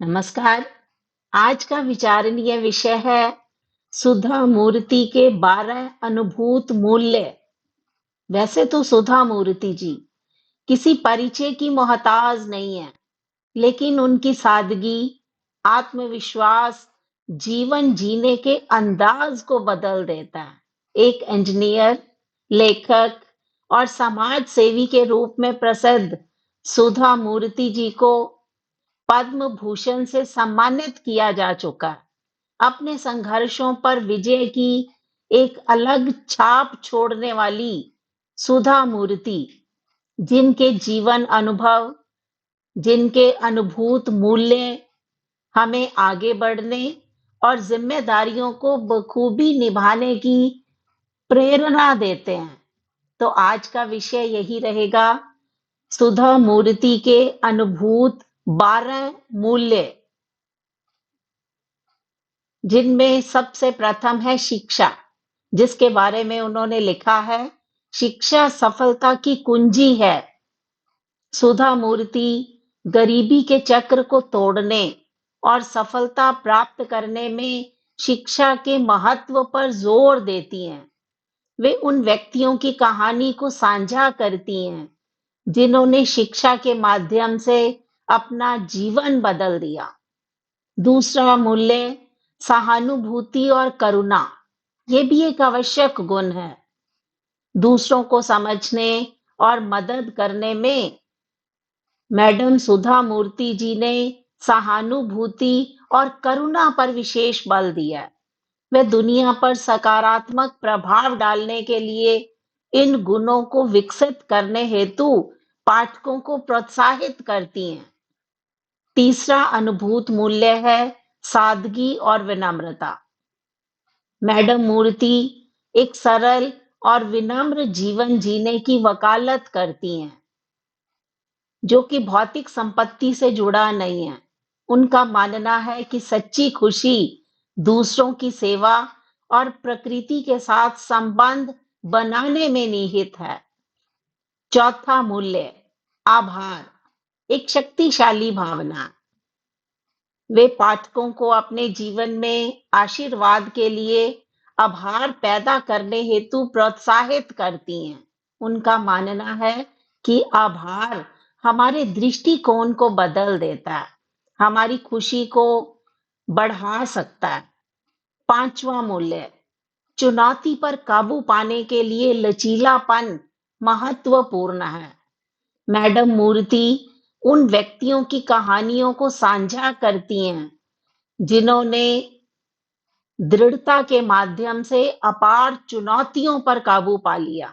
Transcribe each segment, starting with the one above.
नमस्कार। आज का विचारणीय विषय है सुधा मूर्ति के 12 अनुभूत मूल्य। वैसे तो सुधा मूर्ति जी किसी परिचय की मोहताज नहीं है, लेकिन उनकी सादगी, आत्मविश्वास जीवन जीने के अंदाज को बदल देता है। एक इंजीनियर, लेखक और समाज सेवी के रूप में प्रसिद्ध सुधा मूर्ति जी को पद्म भूषण से सम्मानित किया जा चुका है। अपने संघर्षों पर विजय की एक अलग छाप छोड़ने वाली सुधा मूर्ति, जिनके जीवन अनुभव, जिनके अनुभूत मूल्य हमें आगे बढ़ने और जिम्मेदारियों को बखूबी निभाने की प्रेरणा देते हैं। तो आज का विषय यही रहेगा, सुधा मूर्ति के अनुभूत 12 मूल्य, जिनमें सबसे प्रथम है शिक्षा, जिसके बारे में उन्होंने लिखा है, शिक्षा सफलता की कुंजी है। सुधा मूर्ति गरीबी के चक्र को तोड़ने और सफलता प्राप्त करने में शिक्षा के महत्व पर जोर देती हैं। वे उन व्यक्तियों की कहानी को साझा करती हैं जिन्होंने शिक्षा के माध्यम से अपना जीवन बदल दिया। दूसरा मूल्य सहानुभूति और करुणा, ये भी एक आवश्यक गुण है। दूसरों को समझने और मदद करने में मैडम सुधा मूर्ति जी ने सहानुभूति और करुणा पर विशेष बल दिया। वे दुनिया पर सकारात्मक प्रभाव डालने के लिए इन गुणों को विकसित करने हेतु पाठकों को प्रोत्साहित करती हैं। तीसरा अनुभूत मूल्य है सादगी और विनम्रता। मैडम मूर्ति एक सरल और विनम्र जीवन जीने की वकालत करती हैं, जो कि भौतिक संपत्ति से जुड़ा नहीं है। उनका मानना है कि सच्ची खुशी दूसरों की सेवा और प्रकृति के साथ संबंध बनाने में निहित है। चौथा मूल्य आभार, एक शक्तिशाली भावना। वे पाठकों को अपने जीवन में आशीर्वाद के लिए आभार पैदा करने हेतु प्रोत्साहित करती हैं। उनका मानना है कि आभार हमारे दृष्टिकोण को बदल देता है, हमारी खुशी को बढ़ा सकता है। पांचवा मूल्य चुनौती पर काबू पाने के लिए लचीलापन महत्वपूर्ण है। मैडम मूर्ति उन व्यक्तियों की कहानियों को साझा करती हैं जिन्होंने दृढ़ता के माध्यम से अपार चुनौतियों पर काबू पा लिया।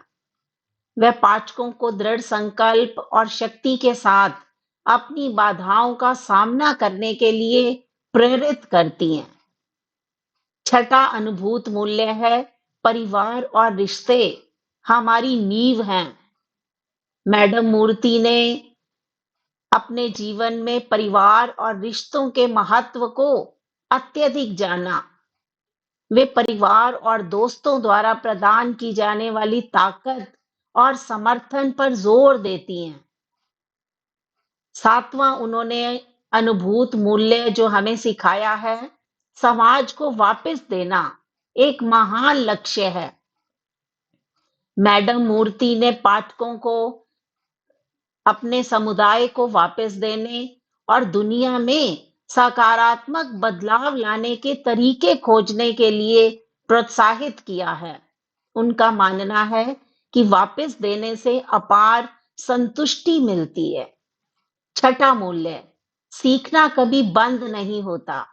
वह पाठकों को दृढ़ संकल्प और शक्ति के साथ अपनी बाधाओं का सामना करने के लिए प्रेरित करती हैं। छठा अनुभूत मूल्य है परिवार और रिश्ते हमारी नींव हैं। मैडम मूर्ति ने अपने जीवन में परिवार और रिश्तों के महत्व को अत्यधिक जाना। वे परिवार और दोस्तों द्वारा प्रदान की जाने वाली ताकत और समर्थन पर जोर देती हैं। सातवां उन्होंने अनुभूत मूल्य जो हमें सिखाया है, समाज को वापस देना एक महान लक्ष्य है। मैडम मूर्ति ने पाठकों को अपने समुदाय को वापस देने और दुनिया में सकारात्मक बदलाव लाने के तरीके खोजने के लिए प्रोत्साहित किया है। उनका मानना है कि वापस देने से अपार संतुष्टि मिलती है। छठा मूल्य सीखना कभी बंद नहीं होता।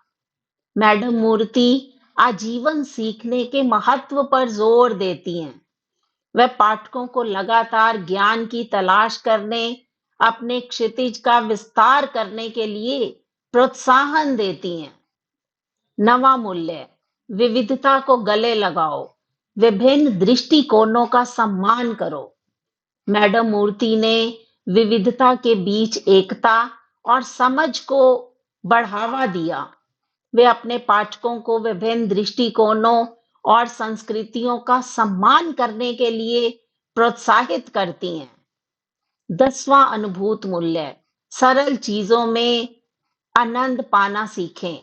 मैडम मूर्ति आजीवन सीखने के महत्व पर जोर देती हैं। वह पाठकों को लगातार ज्ञान की तलाश करने, अपने क्षितिज का विस्तार करने के लिए प्रोत्साहन देती हैं। नवा मूल्य विविधता को गले लगाओ, विभिन्न दृष्टिकोणों का सम्मान करो। मैडम मूर्ति ने विविधता के बीच एकता और समझ को बढ़ावा दिया। वे अपने पाठकों को विभिन्न दृष्टिकोणों और संस्कृतियों का सम्मान करने के लिए प्रोत्साहित करती हैं। 10वां अनुभूत मूल्य सरल चीजों में आनंद पाना सीखें।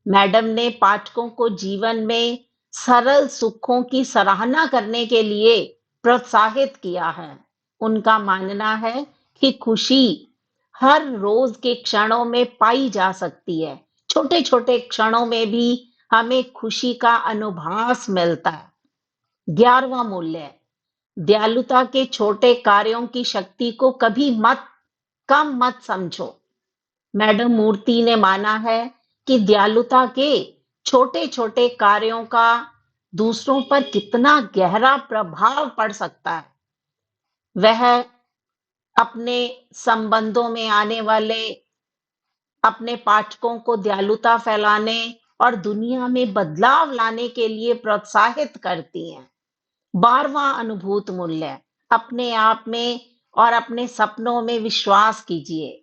मैडम ने पाठकों को जीवन में सरल सुखों की सराहना करने के लिए प्रोत्साहित किया है। उनका मानना है कि खुशी हर रोज के क्षणों में पाई जा सकती है। छोटे-छोटे क्षणों में भी हमें खुशी का अनुभास मिलता है। 11वां मूल्य, दयालुता के छोटे कार्यों की शक्ति को कभी कम मत समझो। मैडम मूर्ति ने माना है कि दयालुता के छोटे-छोटे कार्यों का दूसरों पर कितना गहरा प्रभाव पड़ सकता है। वह अपने संबंधों में आने वाले अपने पाठकों को दयालुता फैलाने और दुनिया में बदलाव लाने के लिए प्रोत्साहित करती हैं। 12वां अनुभूत मूल्य, अपने आप में और अपने सपनों में विश्वास कीजिए।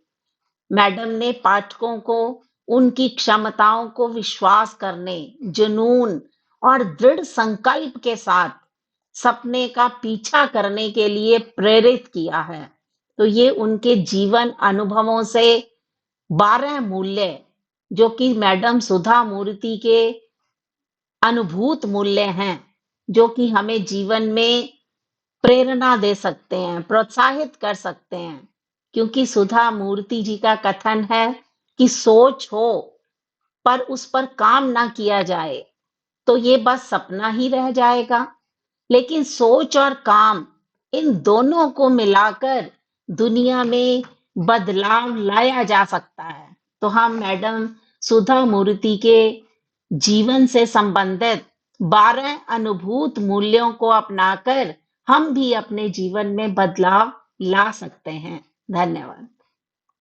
मैडम ने पाठकों को उनकी क्षमताओं को विश्वास करने, जुनून और दृढ़ संकल्प के साथ सपने का पीछा करने के लिए प्रेरित किया है। तो ये उनके जीवन अनुभवों से 12 मूल्य जो कि मैडम सुधा मूर्ति के अनुभूत मूल्य हैं, जो कि हमें जीवन में प्रेरणा दे सकते हैं, प्रोत्साहित कर सकते हैं। क्योंकि सुधा मूर्ति जी का कथन है कि सोच हो पर उस पर काम ना किया जाए तो ये बस सपना ही रह जाएगा। लेकिन सोच और काम, इन दोनों को मिलाकर दुनिया में बदलाव लाया जा सकता है। तो हम मैडम सुधा मूर्ति के जीवन से संबंधित 12 अनुभूत मूल्यों को अपनाकर हम भी अपने जीवन में बदलाव ला सकते हैं। धन्यवाद।